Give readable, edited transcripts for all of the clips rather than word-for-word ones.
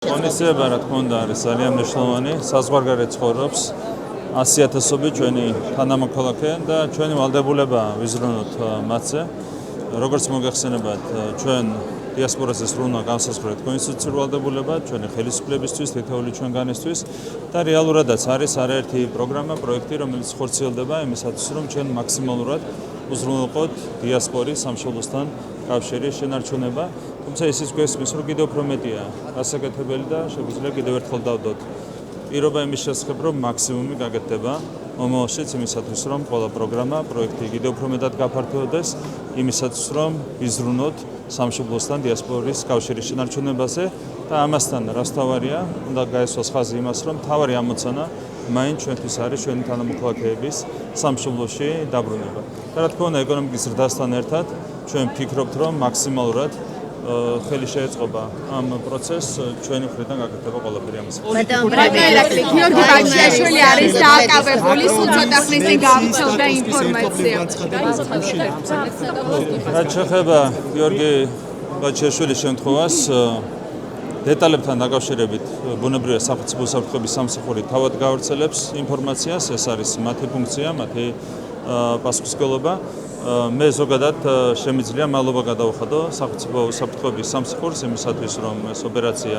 Ღონისძიება, რა თქმა უნდა, არის ძალიან მნიშვნელოვანი. საზღვარგარეთ ცხოვრობს 100,000-ობით ჩვენი თანამოქალაქე და ჩვენი ვალდებულება ვიზრუნოთ მათზე. როგორც მოგეხსენებათ, ჩვენ დიასპორაზე სრულნა განსაზღვრეთ კონსტიტუციურ ვალდებულებად, ჩვენი ხელისუფლებისთვის, თითოეული ჩვენგანისთვის და რეალურადაც არის არაერთი პროგრამა, პროექტი, რომელიც ხორციელდება იმისათვის, რომ ჩვენ მაქსიმალურად უზრუნველყოთ დიასპორის სამშობლოსთან კავშირის შენარჩუნება. თუმცა ისიც გვესმის, რომ კიდევ უფრო მეტია გასაკეთებელი და შეგვიძლია კიდევ ერთხელ დავდოთ პირობა იმის შესახებ, რომ მაქსიმუმი გაკეთდება მომავალშიც იმისათვის, რომ ყველა პროგრამა, პროექტი კიდევ უფრო მეტად გაფართოვდეს იმისათვის, რომ ვიზრუნოთ სამშობლოსთან დიასპორის კავშირის შენარჩუნებაზე და ამასთან რაც თავარია, უნდა გაესვას ხაზი იმას, რომ თავარი ამოცანა მაინც ჩვენთვის არის ჩვენი თანამოქალაქეების სამშობლოში დაბრუნება. და რა თქმა უნდა, ეკონომიკის ზრდასთან ერთად ჩვენ ვფიქრობთ, რომ მაქსიმალურად ხელი შეეწყობა ამ პროცესს ჩვენი მხრიდან გაკეთდება ყველაფერი ამას. გიორგი ბაჩიაშვილი არის დააკავებული, სულ ცოტა ხნის წინ გავრცელდა ინფორმაცია. რაც შეეხება გიორგი ბაჩიაშვილის შემთხვევას, დეტალებთან დაკავშირებით ბუნებრივია სახელმწიფო უსაფრთხოების სამსახური თავად გავრცელებს ინფორმაციას, ეს არის მათი ფუნქცია, მათი პასუხისმგებლობა. მე ზოგადად შემიძლია მალობა გადავხადო სახელმწიფო უსაფრთხოების სამსახურს იმისათვის, რომ ეს ოპერაცია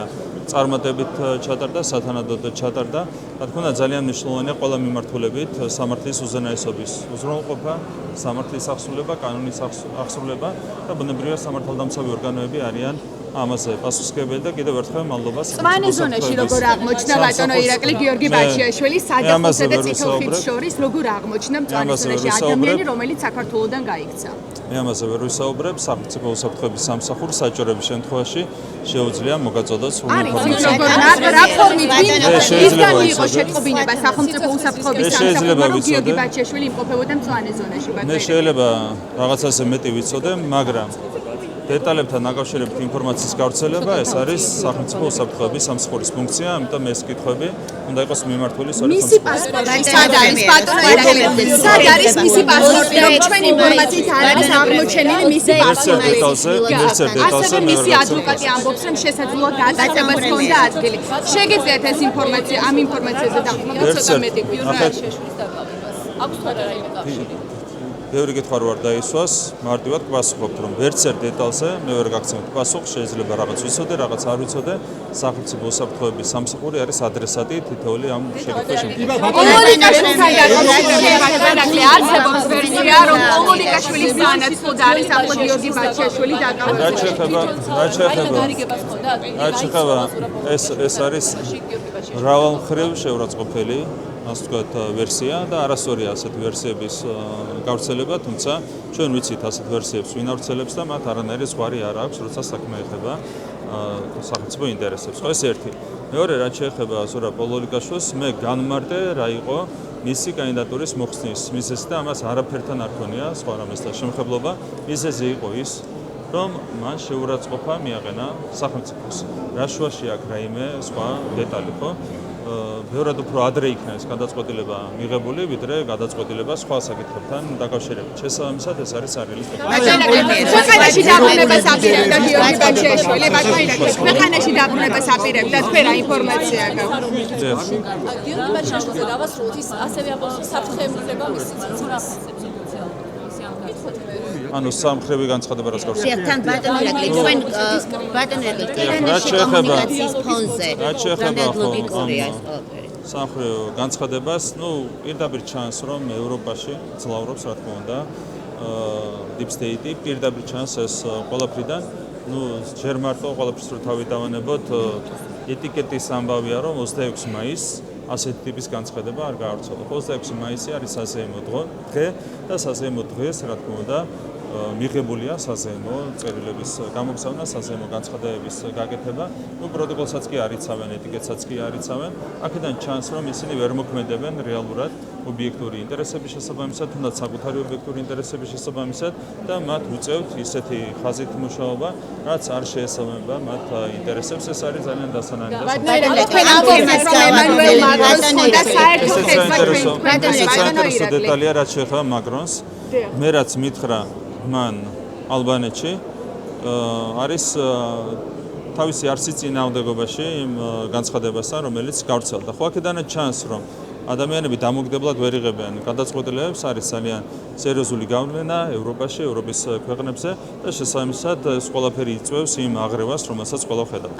წარმატებით ჩატარდა, სათანადოდ ჩატარდა. რა თქმა უნდა, ძალიან მნიშვნელოვანია ყველა მიმართულებით სამართლის უზენაესობის უზრუნველყოფა, სამართლის აღსრულება, კანონის აღსრულება და ბუნებრივია სამართალდამცავი ორგანოები არიან ამაზე პასუხისმგებელი და კიდევ ერთხელ მადლობა. მწვანე ზონაში როგორ აღმოჩნდა ბატონო ირაკლი გიორგი ბაჩიაშვილი სადახოსა და წითელხიდს შორის როგორ აღმოჩნდა მწვანე ზონაში ადამიანი, რომელიც საქართველოდან გაიქცა? მე ამაზე ვერ ვისაუბრებ, სახელმწიფო უსაფრთხოების სამსახურს საჭიროების შემთხვევაში შეუძლია მოგაწოდოს სრული ინფორმაცია. რა ფორმით ისგან იყო შეტყობინება სახელმწიფო უსაფრთხოების სამსახურმა, რომ გიორგი ბაჩიაშვილი იმყოფებოდა მწვანე ზონაში ბატონო? მე შეიძლება რაღაცაზე მეტი ვიცოდე, მაგრამ დეტალებთან დაკავშირებით ინფორმაციის გავრცელება ეს არის სახელმწიფო უსაფრთხოების სამსახურის ფუნქცია, ამიტომ ეს კითხვები უნდა იყოს მიმართული სწორედ მისი პასპორტი სად არის ბატონო ირაკლი? სად არის მისი პასპორტი? რომ ჩვენ ინფორმაციით არ არის აღმოჩენილი მისი პასპორტი. ასევე მისი ადვოკატი ამბობს, რომ შესაძლოა გადაწყვეტას ჰქონდა ადგილი. შეგიძლიათ ეს ინფორმაცია ამ ინფორმაციაზე დაყრდნობით ცოტა მეტი გიორგი აქვს თუ არა რაიმე კავშირი? ბევრი კითხვა არ დაისვას, მარტივად გვასწრებთ, რომ ვერც ერთ დეტალზე მე ვერ გაგცემთ პასუხს, შეიძლება რაღაც ვიცოდე, რაღაც არ ვიცოდე. სახელმწიფო უსაფრთხოების სამსახური არის ადრესატი თითოეული ამ შეკითხვაში. კომუნიკაციასთან დაკავშირებით არსებობს ვერსია, რომ კომუნიკაშვილის სანაცვლოდ არის ახლა გიორგი ბაჩიაშვილი დაკავებული. რაც შეეხება ეს არის მრავალმხრივ შეურაცხყოფელი ასე ვთქვათ ვერსია და არასწორია ასეთი ვერსიების გავრცელება, თუმცა ჩვენ ვიცით ასეთ ვერსიებს ვინ ავრცელებს და მათ არანაირი ზღვარი არ აქვს, როცა საქმე ეხება სახელმწიფო ინტერესებს. ეს ერთი. მეორე, რაც შეეხება ზურაბ პოლოლიკაშვილს, მე განმარტე რა იყო მისი კანდიდატურის მოხსნის მიზეზი და ამას არაფერთან არ ქონია სხვა რამესთან შემხებლობა. მიზეზი იყო ის, რომ მან შეურაცხყოფა მიაყენა სახელმწიფოს. რა შუაში აქვს რაიმე სხვა დეტალი, ხო? ბევრად უფრო ადრე იქნა ეს გადაწყვეტილება მიღებული, ვიდრე გადაწყვეტილება სხვა საკითხებთან დაკავშირებით. შესაბამისად, ეს არის სარეალისტური. ქვეყანაში დაბრუნებას აპირებდა გიორგი ბაჩიაშვილი, ბატონო ირაკლი. ქვეყანაში დაბრუნებას აპირებდა, თქვენ რა ინფორმაცია გაქვთ? გიორგი ბაჩიაშვილზე დავასრულოთ, ის ასევე ამბობს, რომ საფრთხე ემუქრება მისი ციცურას. ანუ სამხრივი განცხადება რაც გავს. თან ბატონო ირაკლი, თქვენ ბატონო ირაკლი, ტელენაში კომუნიკაციის ფონზე რამდენად ლოგიკურია ეს ყველაფერი? სამხრივ განცხადებას, პირდაპირ ჩანს, რომ ევროპაში ძლავრობს, რა თქმა უნდა, deep state პირდაპირ ჩანს ეს ყველაფრიდან. ჯერ მარტო ყველაფერს რო თავი დავანებოთ, ეტიკეტის ამბავია, რომ 26 მაისს ასეთი ტიპის განცხადება არ გაავრცელოთ. 26 მაისი არის საზეიმო დღე და საზეიმო დღეს, რა თქმა უნდა, მიღებულია საზეიმო წერილების გამოგზავნა, საზეიმო განცხადებების გაკეთება. პროტოკოლსაც კი არ იცავენ, ეტიკეტსაც კი არ იცავენ. აქედან ჩანს, რომ ისინი ვერ მოქმედებენ რეალურად ობიექტური ინტერესების შესაბამისად, თუნდაც საკუთარი ობიექტური ინტერესების შესაბამისად და მათ უწევთ ისეთი ხაზით მუშაობა, რაც არ შეესაბამება მათ ინტერესებს. ეს არის ძალიან დასანანი და საინტერესო დეტალია, რაც შეეხება მაკრონს. მე რაც მითხრა მან ალბანეთში არის თავისი არსის წინააღმდეგობაში იმ განცხადებასთან, რომელიც გავრცელდა. ხო, აქედანაც ჩანს, რომ ადამიანები დამოუკიდებლად ვერ იღებენ გადაწყვეტილებებს, არის ძალიან სერიოზული გავლენა ევროპაში, ევროპის ქვეყნებზე და შესაბამისად ეს ყველაფერი იწვევს იმ აღრევას, რომელსაც ყველა ხედავთ.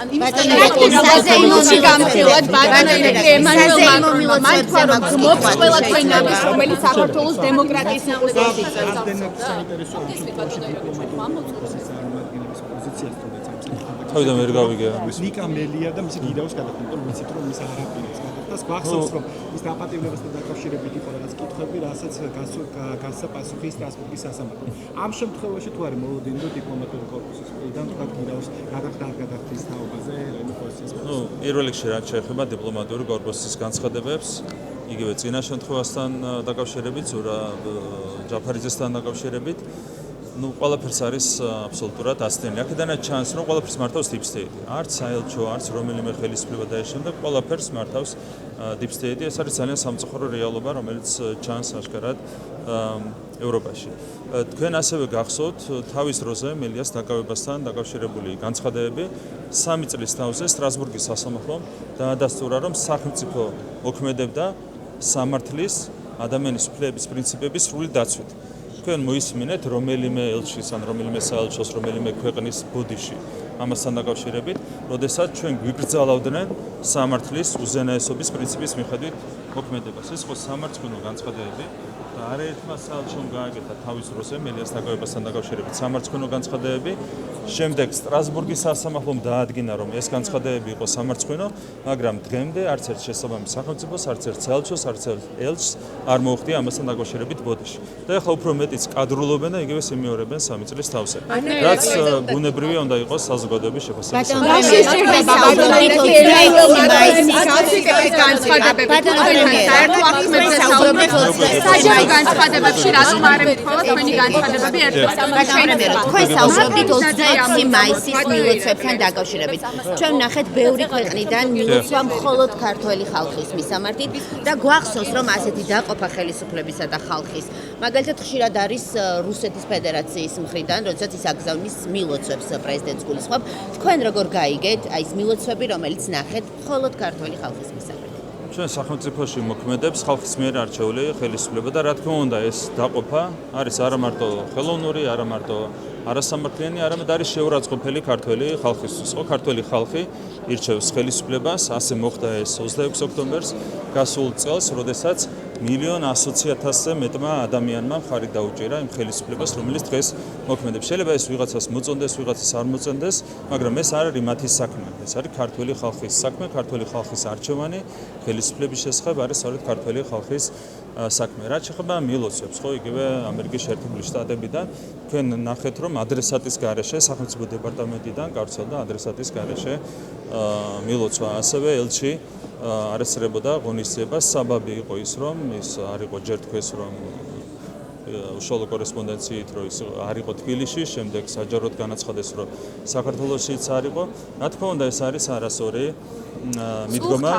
საზეიმოში გამხილოთ ბატონები ემანუელ მაკრონმა მან თქვა რომ გმობს ყველა ჩვენების რომელიც საქართველოს დემოკრატიის ნაკლებად იწევს. თავიდან ვერ გავიგე. ნიკა მელია და მისი გიდაოს გადაქმნით, რომ ვიცით რომ ის არაპირებს გადახდას. გვახსოვს რომ ის დაპატიმრებასთან დაკავშირებით იყო რაღაც კითხვები, რასაც გასცა პასუხი სტრასბურგის სასამართლომ. ამ შემთხვევაში თუ არის მოლოდინო დიპლომატიური კორპუსის მხრიდან თქვა გიდაოს გადახდა არ გადახდის თაობაზე რენოფორსის. პირველ რიგში რაც შეეხება დიპლომატიური კორპუსის განცხადებებს, იგივე წინა შემთხვევასთან დაკავშირებით, ჯაფარიძესთან დაკავშირებით ყველაფერს არის აბსოლუტურად აცდენი. აქედანაც ჩანს, რომ ყველაფერს მართავს Deep State. არც საელჩო, არც რომელიმე ხელისუფლება და ეს შემდეგ ყველაფერს მართავს Deep State. ეს არის ძალიან სამწუხარო რეალობა, რომელიც ჩანს აშკარად ევროპაში. თქვენ ასევე გახსოვთ თავის დროზე მელიას დაკავებასთან დაკავშირებული განცხადებები 3 წლის თავზე სტრასბურგის სასამართლომ დაადასტურა, რომ სახელმწიფო მოქმედებდა სამართლის ადამიანის უფლებების პრინციპების სრული დაცვით. თქვენ მოისმინეთ რომელიმე ელჩის ან რომელიმე საელჩოს რომელიმე ქვეყნის ბოდიში ამასთან დაკავშირებით, როდესაც ჩვენ გვიგრძალავდნენ სამართლის უზენაესობის პრინციპის მიხედვით მოქმედებას. ეს იყო სამართლიანო განცხადებები და არაერთმა საელჩომ გააკეთა თავის დროზე მელიას დაკავებასთან დაკავშირებით სამართლიანო განცხადებები. შემდეგ სტრასბურგის სასამართლომ დაადგინა, რომ ეს განცხადებები იყო სამართლიანო, მაგრამ დღემდე არც ერთ შესაბამის სახელმწიფოს, არც ერთ საელჩოს, არც ერთ ელჩს არ მოუხდია ამასთან დაკავშირებით ბოდიში. და ეხლა უფრო მეტიც კადრულობენ და იგივე სიმეორებენ 3 წლის თავზე. რაც ბუნებრივია უნდა იყოს საზოგადოების შეფასების. საჯარო განცხადებებში რა თქმა არ ემთხვევა თქვენი განცხადებები ერთად. თქვენ საუბრობთ 26 მაისის მილოცვებთან დაკავშირებით. ჩვენ ვნახეთ ბევრი ქვეყნიდან მილოცვა მხოლოდ ქართველი ხალხის მისამართით და გვახსოვს, რომ ასეთი დაყოფა ხელისუფლებისა და ხალხის მაგალითად ხშირად არის რუსეთის ფედერაციის მხრიდან, როდესაც ის აგზავნის მილოცვებს პრეზიდენტს გულისხმობ. თქვენ როგორ გაიგეთ აი ეს მილოცვები, რომელიც ნახეთ მხოლოდ ქართველი ხალხის მისამართით? ჩვენ სახელმწიფოში მოქმედებს ხალხის მიერ არჩეული ხელისუფლება და რა თქმა უნდა ეს დაყოფა არის არა მარტო ხელოვნური, არა მარტო არასამართლიანი, არამედ არის შეურაცხყოფელი ქართველი ხალხისთვის. ხო, ქართველი ხალხი ირჩევს ხელისუფლებას, ასე მოხდა ეს 26 ოქტომბერს გასულ წელს, როდესაც 1,100,000-ზე მეტმა ადამიანმა მხარი დაუჭირა იმ ხელისუფლებას, რომელიც დღეს მოქმედებს. შეიძლება ეს ვიღაცას მოწონდეს, ვიღაცას არ მოწონდეს, მაგრამ ეს არ არის მათი საქმე. ეს არის ქართველი ხალხის საქმე, ქართველი ხალხის არჩევანი, ხელისუფლების შესახებ არის სწორედ ქართველი ხალხის საქმე. რაც შეეხება მილოცვებს, ხო, იგივე ამერიკის შეერთებული შტატებიდან თქვენ ნახეთ, რომ ადრესატის გარეშე სახელმწიფო დეპარტამენტიდან გავრცელდა ადრესატის გარეშე მილოცვა. ასევე ელჩი არესწრებოდა ღონისძიებას. საბაბი იყო ის, რომ ის არ იყო ჯერ თქვენს, რომ უშუალო კორესპონდენციით, რომ ის არ იყო თბილისში, შემდეგ საჯაროდ განაცხადეს, რომ საქართველოსიც არ იყო. რა თქმა უნდა, ეს არის არასწორი მიდგომა.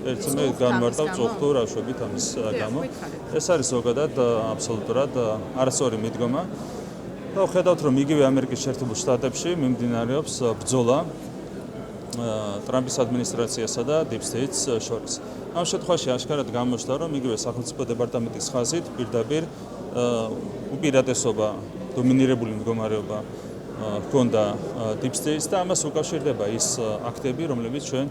ერთ მე განმარტავ წუხტო რაშვებით ამის გამო. ეს არის ზოგადად აბსოლუტურად არასწორი მიდგომა. და ხედავთ, რომ იგივე ამერიკის შეერთებულ შტატებში მიმდინარეობს ბრძოლა ტრამპის ადმინისტრაციასა და Deep State-ს შორის. ამ შემთხვევაში აშკარად გამოჩნდა, რომ იგივე სახელმწიფო დეპარტამენტის ხაზით პირდაპირ უპირატესობა, დომინირებული მდგომარეობა ჰქონდა Deep State-ს და ამას უკავშირდება ის აქტები, რომლებიც ჩვენ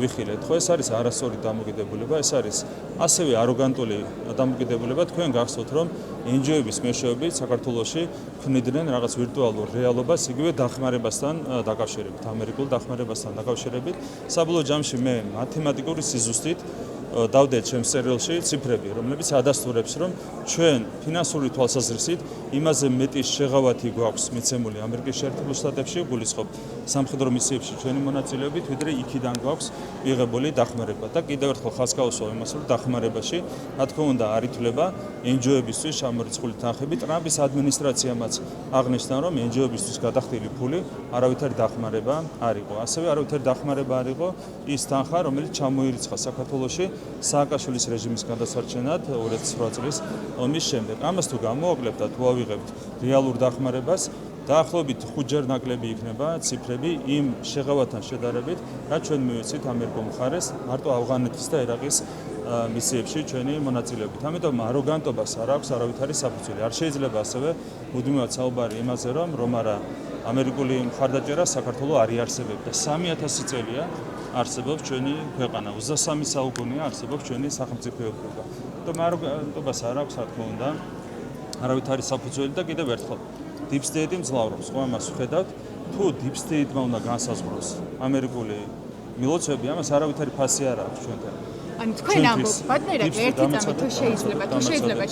ვიხილეთ. ხო, ეს არის არასწორი დამოკიდებულება, ეს არის ასევე აროგანტული დამოკიდებულება. თქვენ გახსოვთ, რომ NGO-ების მეშვეობით საქართველოში ქმნიდნენ რაღაც ვირტუალურ რეალობას, იგივე დახმარებასთან დაკავშირებით, ამერიკულ დახმარებასთან დაკავშირებით. საბოლოო ჯამში მე მათემატიკური სიზუსტით დავდეთ ჩემს წერილში ციფრები, რომლებიც ადასტურებს, რომ ჩვენ ფინანსური თვალსაზრისით იმაზე მეტი შეღავათი გვაქვს მიცემული ამერიკის შეერთებულ შტატებში, გულისხმობ სამხედრო მისიებში ჩვენი მონაწილეობით, ვიდრე იქიდან გვაქვს მიღებული დახმარება. და კიდევ ერთხელ ხაზს გავუსვა იმას, რომ დახმარებაში, რა თქმა უნდა, არ ითვლება NGO-ებისთვის შემორიცხული თანხები. ტრამპის ადმინისტრაციამაც აღნიშნა, რომ NGO-ებისთვის გადახდილი ფული არავითარი დახმარება არ იყო. ასევე არავითარი დახმარება არ იყო ის თანხა, რომელიც ჩამოირიცხა საქართველოში სააკაშვილის რეჟიმის გადასარჩენად 2008 წლის ომის შემდეგ. ამას თუ გამოვაკლებთ და თუ ავიღებთ რეალურ დახმარებას, დაახლოებით 5-ჯერ ნაკლები იქნება ციფრები იმ შეღავათთან შედარებით, რაც ჩვენ მივეცით ამერიკულ მხარეს მარტო ავღანეთის და ერაყის მისიებში ჩვენი მონაწილეობით. ამიტომ აროგანტობას არ აქვს არავითარი საფუძველი. არ შეიძლება ასევე მუდმივად საუბარი იმაზე, რომ არა ამერიკული მხარდაჭერა საქართველოს არ იარსებებდა. 3000 წელია არსებობს ჩვენი ქვეყანა, 23 საუკუნეა არსებობს ჩვენი სახელმწიფოეობა. ამიტომ აროგანტობას არ აქვს, რა თქმა უნდა, არავითარი საფუძველი და კიდევ ერთხელ Deep State მძლავრობს, ხო ამას ვხედავთ, თუ Deep State-მა უნდა განსაზღვროს ამერიკული მილოცვები, ამას არავითარი ფასი არ აქვს ჩვენთან. ანუ თქვენ ამბობთ, ბატონო, ერთი წამი თუ შეიძლება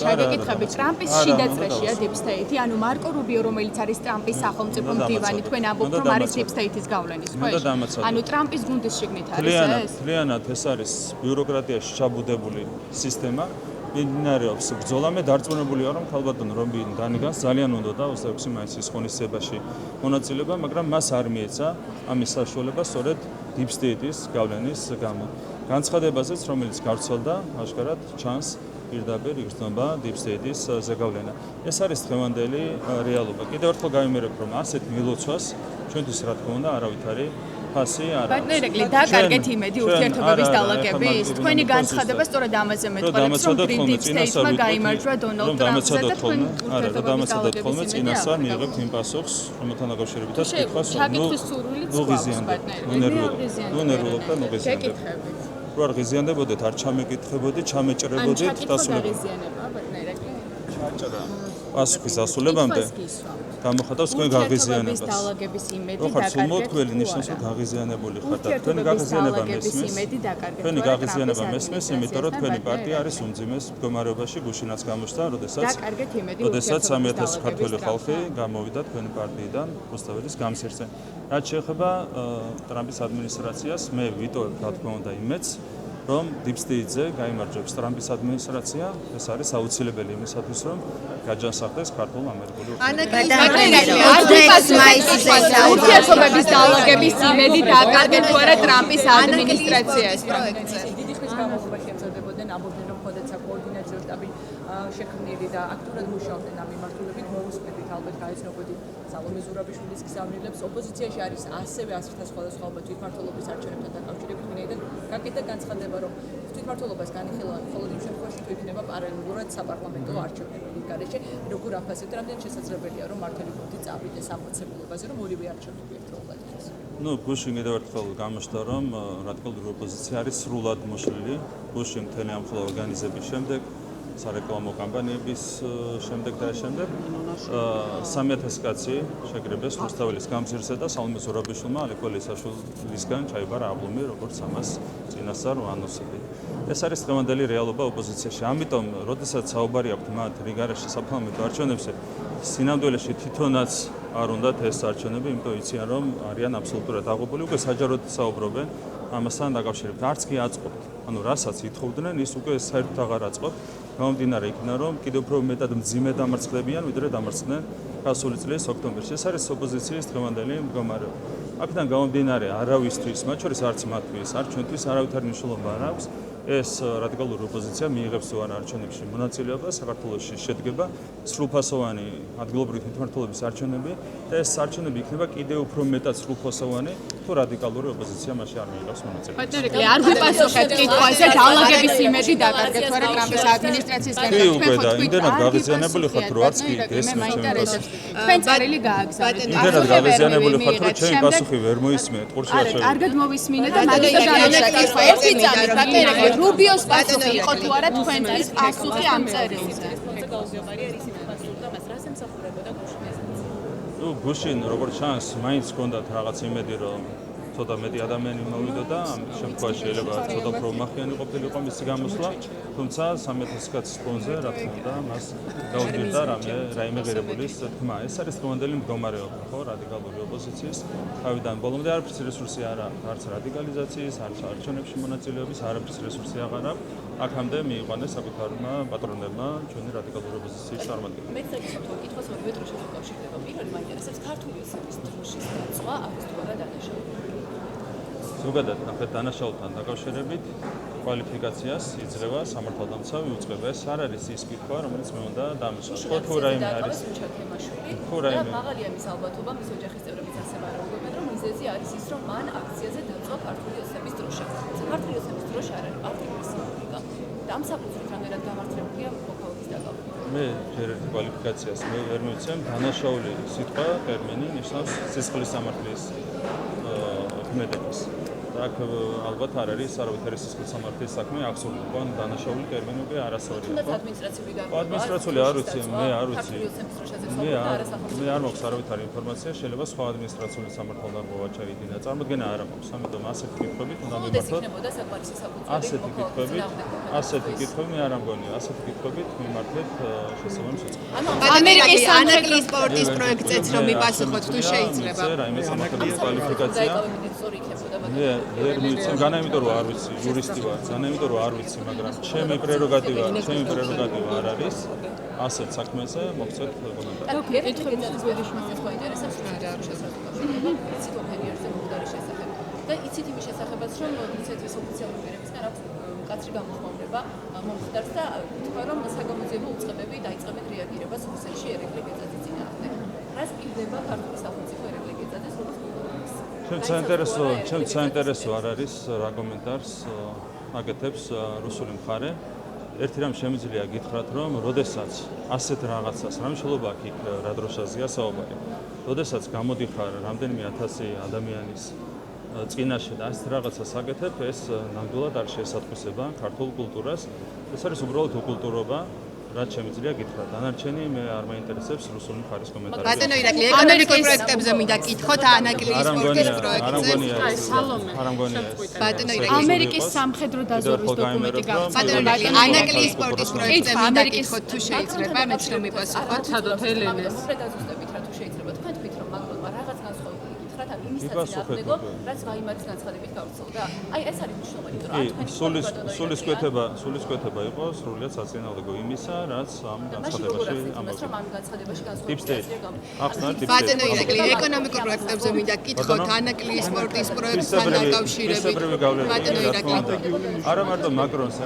შეგეკითხებით, ტრამპის შიდაწრეშია Deep State-ი, ანუ მარკო რუბიო, რომელიც არის ტრამპის სახელმწიფო მდივანი, თქვენ ამბობთ, რომ არის Deep State-ის გავლენის ქვეშ. ანუ ტრამპის გუნდის შიგნით არის ეს? მთლიანად ეს არის ბიუროკრატიაში ჩაბუდებული სისტემა. მინარევს ბრძოლა მე დარწმუნებული ვარ რომ ქალბატონ რომბინ დანიგანს ძალიან უნდა და 26 მაისის ღონისძიებაში მონაწილეობა, მაგრამ მას არ მიეცა ამის საშუალება სწორედ Deep State-ის გავლენის გამო. განცხადებაზეც რომელიც გავრცელდა, აშკარად ჩანს პირდაპირ იგრძნობა Deep State-ის ზეგავლენა. ეს არის დღევანდელი რეალობა. კიდევ ერთხელ გავიმერებ რომ ასეთ მილოცვას ჩვენთვის რა თქმა უნდა არავითარი ფასი არ აქვს. ბატონო, დაკარგეთ იმედი ურთიერთობების დალაგების. თქვენი განცხადება სწორად ამაზე მეტყოლებს, რომ Deep State-მა გაიმარჯვა დონალდ ტრამპზე და თქვენ ურთიერთობების დალაგების წინასწარ მიიღებთ იმ პასუხს, რომელთან დაკავშირებითაც კითხვას ჩაკითხვის სურვილი ნუღიზიანდებთ და ნუღიზიანდებთ. რო არ ღიზიანდებოდეთ, არ ჩამეკითხებოდით, ჩამეჭრებოდით და სულებოდით. პასუხის ასულებამდე გამოხატავს თქვენ გაღიზიანებას. რო ხარ სულმოთქველი, ნიშნავს რომ გაღიზიანებული ხართ და თქვენი გაღიზიანება მესმის. თქვენი გაღიზიანება მესმის, იმიტომ რომ თქვენი პარტია არის უმძიმეს მდგომარეობაში გუშინაც გამოჩნდა, როდესაც 3000 ქართველი ხალხი გამოვიდა თქვენი პარტიიდან რუსთაველის გამსირზე. რაც შეეხება ტრამპის ადმინისტრაციას, მე ვიტოვებ რა თქმა უნდა იმედს, რომ Deep State-ზე გაიმარჯვებს ტრამპის ადმინისტრაცია, ეს არის აუცილებელი იმისათვის, რომ გაჯანსაღდეს ქართულ-ამერიკული ურთიერთობების დალაგების იმედი დაკარგეთ თუ არა ტრამპის ადმინისტრაციას. დიდი ხნის განმავლობაში ემზადებოდნენ, ამბობდნენ, რომ ხოდაც საკოორდინაციო შტაბი შექმნილი და აქტიურად მუშაობდნენ ამ მიმართულებით, მოусმენთ ალბათ გაიცნობოდით სალომე ზურაბიშვილის გზავნილებს. ოპოზიციაში არის ასევე ასრთა სხვადასხვა თვითმმართველობის არჩევნებთან დაკავშირებით, ვინაიდან გაკეთდა განცხადება, რომ თვითმმართველობას განიხილავენ მხოლოდ იმ შემთხვევაში, თუ იქნება პარალელურად საპარლამენტო არჩევნები. გარეშე როგორ აფასებთ, რამდენი შესაძლებელია, რომ მართალი გუნდი წავიდეს ამ მოცემულობაზე, რომ ორივე არჩევნები ერთდროულად იყოს. გუშინ კიდევ ერთხელ გამოჩნდა, რომ რადიკალური ოპოზიცია არის სრულად მოშლილი. გუშინ მთელი ამ ხოლო ორგანიზების შემდეგ სარეკლამო კამპანიების შემდეგ და შემდეგ 3000 კაცი შეკრიბეს რუსთაველის გამზირზე და სალომე ზურაბიშვილმა ალექსი საშვილისგან ჩაიბარა აბლომი, როგორც ამას წინასწარ ვანონსები. ეს არის დღევანდელი რეალობა ოპოზიციაში. ამიტომ, როდესაც საუბარი აქვს მათ რიგარეში საპარლამენტო არჩევნებზე, სინამდვილეში თვითონაც არ უნდათ ეს არჩევნები, იმიტომ იციან, რომ არიან აბსოლუტურად აღობული, უკვე საჯაროდ საუბრობენ ამასთან დაკავშირებით. არც კი აწყობთ. ანუ რასაც ითხოვდნენ, ის უკვე საერთოდ აღარ აწყობთ. გამომდინარე იქნა, რომ კიდევ უფრო მეტად მძიმე დამარცხდებიან, ვიდრე დამარცხდნენ გასული წლის ოქტომბერში. ეს არის ოპოზიციის დღევანდელი მდგომარეობა. აქედან გამომდინარე, არავისთვის, მათ შორის არც მათთვის, არც ჩვენთვის არავითარი მნიშვნელობა არ აქვს. ეს რადიკალური ოპოზიცია მიიღებს თუ არა არჩევნებში მონაწილეობა, საქართველოში შედგება სრულფასოვანი ადგილობრივი თვითმმართველობის არჩევნები და ეს არჩევნები იქნება კიდევ უფრო მეტად სრულფასოვანი, თუ რადიკალური ოპოზიცია მასში არ მიიღებს მონაწილეობას. ბატონო, არ გიპასუხეთ კითხვაზე, დალაგების იმედი დაკარგეთ თუ არა ტრამპის ადმინისტრაციისგან. უკვე და იმდენად გაღიზიანებული ხართ, რომ არც კი გესმის ჩემს. თქვენ წერილი გააგზავნეთ. იმდენად გაღიზიანებული ხართ, რომ ჩემი პასუხი ვერ მოისმენთ, ყურშია შევიდეთ. კარგად მოვისმინე და მაგით განვიხილოთ. ერთი წამი, ბატონო, რუბიოს პასუხი იყო თუ არა თქვენთვის პასუხი ამ წერილზე. გუშინ როგორც ჩანს, მაინც ჰქონდათ რაღაც იმედი, რომ ცოტა მეტი ადამიანი მოვიდა და ამ შემთხვევაში შეიძლება ცოტა უფრო მახიანი ყოფილიყო მისი გამოსვლა, თუმცა 3000 კაცის ფონზე, რა თქმა უნდა, მას გაუჭირდა რაიმე ღირებულის თქმა. ეს არის დღევანდელი მდგომარეობა, ხო, რადიკალური ოპოზიციის. თავიდან ბოლომდე არაფრის რესურსი არ აქვს, არც რადიკალიზაციის, არც არჩევნებში მონაწილეობის, არაფრის რესურსი აღარ აქვს. აქამდე მიიყვანეს საკუთარმა პატრონებმა ჩვენი რადიკალური ოპოზიციის წარმომადგენლები. მე საკითხო კითხვას ორივე დროშად უკავშირდება. პირველი მაინტერესებს ქართული ისების დროშის დაცვა, არის თუ არა დანაშაული. ზოგადად ნახეთ დანაშაულთან დაკავშირებით კვალიფიკაციას იძლევა სამართალდამცავი უწყება. ეს არ არის ის კითხვა, რომელიც მე უნდა დამისვას. ხო თუ რაიმე არის. თუ რაიმე. მაღალია მის ალბათობა, მის ოჯახის წევრებიც ასევე არაუგებენ, რომ მიზეზი არის ის, რომ მან აქციაზე დაწვა ქართული ოცნების დროშა. ქართული ოცნების დროშა არ არის პარტიული სიმბოლიკა. და ამ საფუძვლით რამდენად გამართლებულია მოქალაქის დაკავება. მე ჯერ ერთ კვალიფიკაციას ვერ მივცემ, დანაშაული სიტყვა ტერმინი ნიშნავს სისხლის სამართლის ქმედებას. აქ ალბათ არ არის არავითარი სისხლის სამართლის საქმე, ახსოვდა, რომ დანაშაული ტერმინი უკვე არასწორია. თუნდაც ადმინისტრაციული გარკვევა. ადმინისტრაციული არ ვიცი, მე არ ვიცი. მე არ მაქვს არავითარი ინფორმაცია, შეიძლება სხვა ადმინისტრაციული სამართალდამცავი ვაჩერიდინა. წარმოდგენა არ მაქვს, ამიტომ ასეთი კითხვებით უნდა მიმართოთ. ასეთი კითხვები მე არ ამგონია, ასეთი კითხვებით მიმართეთ შესაბამის უწყებას. ამერიკის ანაკლის სპორტის პროექტზეც რომ მიპასუხოთ თუ შეიძლება. რაიმე სამართლის კვალიფიკაცია. მე ვერ მივიცემ, განა იმიტომ რომ არ ვიცი, იურისტი ვარ, განა იმიტომ რომ არ ვიცი, მაგრამ ჩემი პრეროგატივა არ არის ასეთ საქმეზე მოგცეთ კომენტარი. და იცით იმის შესახებაც, რომ მიწეთის ოფიციალური პირებისგან აქვს მკაცრი გამოხმაურება მომხდარს და თქვა, რომ საგამოძიებო უწყებები დაიწყებენ რეაგირებას რუსეთში ერეკლე გეძაძის წინააღმდეგ. რას პირდება ქართული სახელმწიფო ერეკლე გეძაძის ჩემ საინტერესო არ არის რა კომენტარს აკეთებს რუსული მხარე. ერთი რამ შემიძლია გითხრათ, რომ როდესაც ასეთ რაღაცას, რა მნიშვნელობა აქვს იქ რა დროშაზეა საუბარი. როდესაც გამოდიხარ რამდენიმე ათასი ადამიანის წინაშე და ასეთ რაღაცას აკეთებ, ეს ნამდვილად არ შეესატყვისება ქართულ კულტურას. ეს არის უბრალოდ უკულტურობა. რაც შემიძლია გითხრათ. დანარჩენი მე არ მაინტერესებს რუსული მხარის კომენტარი. ბატონო ირაკლი, ეკონომიკის პროექტებზე მინდა გითხოთ ანაკლის სპორტის პროექტზე. ბატონო ირაკლი, ამერიკის სამხედრო დაზვერვის დოკუმენტი გავრცელდა. ბატონო ირაკლი, ანაკლის სპორტის პროექტზე მინდა გითხოთ თუ შეიძლება, მეც რომ მიპასუხოთ. სადოთ ელენეს. ფრედაზუსტებით რა თუ შეიძლება თქვენ თქვით რომ მაკრონმა რაღაც განსხვავებული გითხრათ ამ იმის საწინააღმდეგო, რაც ვაიმარის განცხადებით გავრცელდა. აი ეს არის მნიშვნელოვანი, რომ სულისკვეთება იყო სრულიად საწინააღმდეგო იმისა, რაც ამ განცხადებაში ბატონო ირაკლი, ეკონომიკურ პროექტებზე მინდა გითხოთ ანაკლის სპორტის პროექტთან დაკავშირებით. ბატონო ირაკლი, არა მარტო მაკრონზე,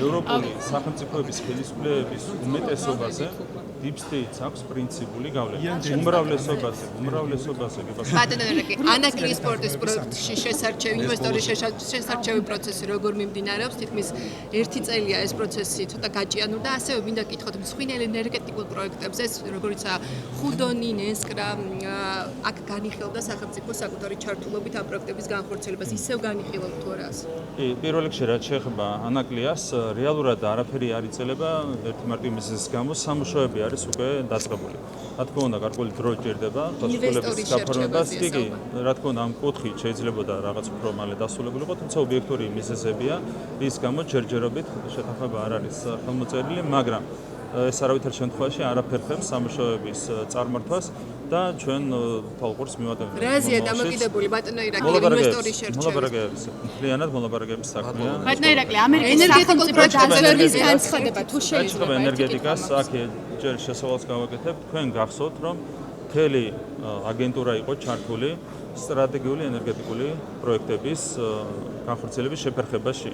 ევროპული სახელმწიფოების ხელისუფლებების უმეტესობაზე deep state აქვს პრინციპული გავლენა. უმრავლესობაზე გიბასა. ბატონო ირაკლი, ანაკლის სპორტის პროექტში შესარჩევი ინვესტორის შესარჩევი პროცესი როგორ მიმდინარეობს? თითქმის 1 წელია ეს პროცესი ცოტა გაჭიანურდა, ასევე მინდა გითხოთ მსხვილ ენერგეტიკულ პროექტებზე, როგორიცაა ხუდონი, ნესკრა, აქ განიხილავდა სახელმწიფო საკუთარი ჩართულობით ამ პროექტების განხორციელებას, ისევ განიხილავთ თუ არას? კი, პირველ რიგში რაც შეეხება ანაკლიას, რეალურად არაფერი არ იწელება ერთი მარტივი მიზეზის გამო, სამუშაოები არის უკვე დაწყებული. რა თქმა უნდა, გარკვეული დრო ჭირდება ხელშეკრულების გაფორმებას, კი, რა თქმა უნდა, ამ კუთხით შეიძლებოდა რაღაც უფრო მალე დასრულებულიყო, თუმცა ობიექტური მიზეზებია, რის გამო ჯერჯერობით შეთანხმება არ არის ხელმოწერილი, მაგრამ ეს არავითარ შემთხვევაში არაფერ ხებს სამუშაოების წარმართვას და ჩვენ თვალყურს მივატევთ. რაზეა დამოკიდებული ბატონო ირაკლი ინვესტორის შერჩევა? მოლაპარაკებების, მთლიანად მოლაპარაკებების საქმეა. ბატონო ირაკლი, ამერიკის ენერგეტიკულ პროექტების განცხადება თუ შეიძლება ენერგეტიკას აქ ჯერ შესავალს გავაკეთებ, თქვენ გახსოვთ, რომ მთელი აგენტურა იყო ჩართული სტრატეგიული ენერგეტიკული პროექტების განხორციელების შეფერხებაში.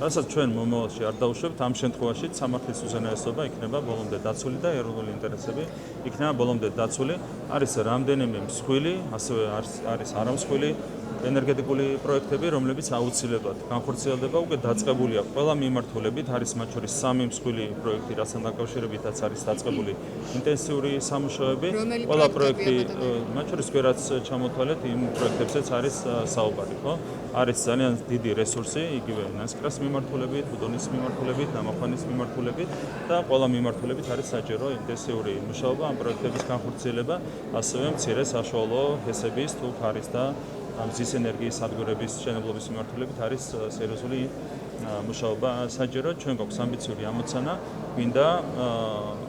რასაც ჩვენ მომავალში არ დავუშვებთ, ამ შემთხვევაში სამართლის უზენაესობა იქნება ბოლომდე დაცული და ეროვნული ინტერესები იქნება ბოლომდე დაცული. არის რამდენიმე მსხვილი, ასევე არის არამსხვილი ენერგეტიკული პროექტები, რომლებიც აუცილებლად განხორციელდება, უკვე დაწყებულია ყველა მიმართულებით, არის მათ შორის 3 მსხვილი პროექტი, რასთან დაკავშირებითაც არის დაწყებული ინტენსიური სამუშაოები. ყველა პროექტი, მათ შორის რაც ჩამოთვალეთ, იმ პროექტებზეც არის საუბარი, ხო? არის ძალიან დიდი რესურსი, იგივე ნასკრას მიმართულებით, უდონის მიმართულებით, ნამახვანის მიმართულებით და ყველა მიმართულებით არის საჭირო ინტენსიური მუშაობა, ამ პროექტების განხორციელება, ასევე მცირე საშუალო ჰესების თუ ქარის და მზის ენერგიის სადგურების მშენებლობის მიმართულებით არის სერიოზული მუშაობა საჭირო. ჩვენ გვაქვს ამბიციური ამოცანა, მინდა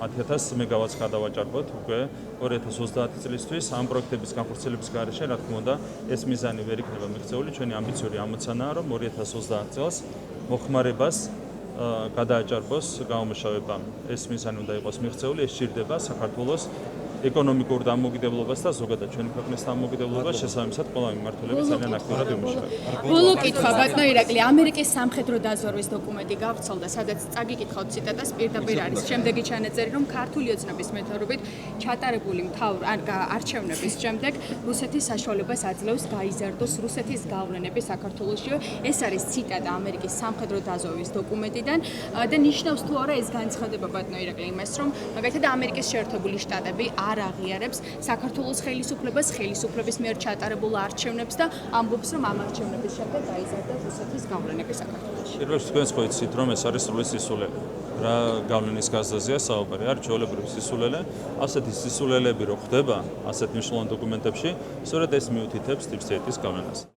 10000 მეგავატს გადავაჭარბოთ უკვე 2030 წლისთვის ამ პროექტების განხორციელების გარეშე, რა თქმა უნდა, ეს მიზანი ვერ იქნება მიღწეული. ჩვენი ამბიციური ამოცანაა, რომ 2030 წელს მოხმარებას გადააჭარბოს გამომუშავება. ეს მიზანი უნდა იყოს მიღწეული, ეს სჭირდება საქართველოს ეკონომიკურ დამოუკიდებლობას და ზოგადად ჩვენი ქვეყნის დამოუკიდებლობას შესაბამისად ყველა მიმართულებით ძალიან აქტიურად იმუშავებთ. ბოლო კითხვა ბატონო ირაკლი, ამერიკის სამხედრო დაზვერვის დოკუმენტი გავრცელდა, სადაც წაგიკითხავთ ციტატას პირდაპირ არის. შემდეგი ჩანაწერი, რომ ქართული ოცნების მეთაურობით ჩატარებული არჩევნების შემდეგ რუსეთის საშუალებას აძლევს გაიზარდოს რუსეთის გავლენები საქართველოსში. ეს არის ციტატა ამერიკის სამხედრო დაზვერვის დოკუმენტიდან და ნიშნავს თუ არა ეს განცხადება ბატონო ირაკლი იმას, რომ მაგალითად ამერიკის შეერთებული შტატები არ აღიარებს საქართველოს ხელისუფლების მიერ ჩატარებულ არჩევნებს და ამბობს, რომ ამ არჩევნების შემდეგ გაიზარდა რუსეთის გავლენები საქართველოში. პირველში თქვენს ხო იცით, რომ ეს არის სრული სისულელე. რა გავლენის გაზაზია საუბარი, არის ჩვეულებრივი სისულელე. ასეთი სისულელები რო ხდება ასეთ მნიშვნელოვან დოკუმენტებში, სწორედ ეს მიუთითებს ტიპ-7-ის გავლენას.